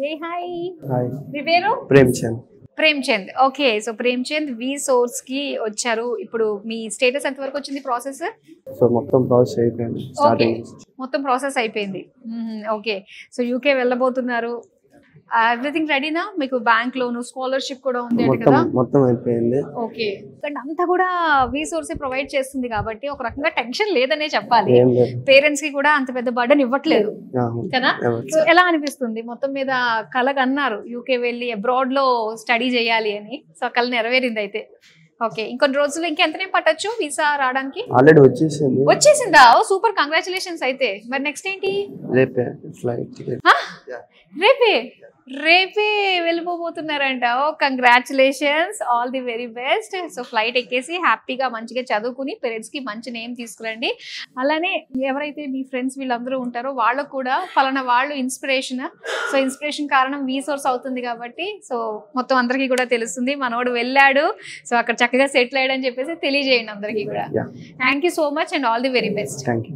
Hey, hi. Hi మీ పేరు? Prem Chand. Prem Chand. Okay, so Prem Chand వి సోర్స్ కి వచ్చారు. ఇప్పుడు మీ స్టేటస్ ఎంత వరకు వచ్చింది ప్రాసెస్? సో మొత్తం ప్రాసెస్ అయిపోయింది, ఓకే, స్టార్టింగ్. మొత్తం ప్రాసెస్ అయిపోయింది. ఓకే, సో యూకే వెళ్ళబోతున్నారు. ఎవ్రీథింగ్ రెడీనా? మీకు బ్యాంక్ లోన్, స్కాలర్షిప్ కూడా ఉంది అంటే మొత్తం కదా? మొత్తం అయిపోయింది. ఓకే, అంతా కూడా వి సోర్స్ ప్రొవైడ్ చేస్తుంది కాబట్టి ఒక రకంగా టెన్షన్ లేదనే చెప్పాలి. ఏం లేదు. పేరెంట్స్ కి కూడా అంత పెద్ద బర్డెన్ ఇవ్వట్లేదు కదా? ఎవరు? సో ఎలా అనిపిస్తుంది? మొత్తం మీద కలగన్నారు యూకే వెళ్ళి అబ్రాడ్ లో స్టడీ చేయాలి అని. సో కళ నెరవేరింది అయితే. ఓకే, ఇంకొన్ని రోజులు ఇంకెంత టైం పట్టొచ్చు వీసా రావడానికి? ఆల్రెడీ వచ్చేసింది. వచ్చేసిందా? Oh super, congratulations. అయితే మరి నెక్స్ట్ ఏంటి? రేపే ఫ్లైట్. రేపే రేపే వెళ్ళిపోబోతున్నారంట. Oh congratulations, all the very best. So flight ఎక్కేసి హ్యాపీగా మంచిగా చదువుకుని పేరెంట్స్ కి మంచి నేమ్ తీసుకురండి. అలానే ఎవరైతే మీ ఫ్రెండ్స్ వీళ్ళందరూ ఉంటారో వాళ్ళకు కూడా ఫలానా వాళ్ళు ఇన్స్పిరేషన్. సో ఇన్స్పిరేషన్ కారణం వి సోర్స్ అవుతుంది కాబట్టి సో మొత్తం అందరికీ కూడా తెలుస్తుంది మనోడు వెళ్ళాడు, సో అక్కడ చక్కగా సెటిల్ అయ్యాడని చెప్పేసి తెలియజేయండి అందరికీ కూడా. Thank you so much and all the very best. Thank you.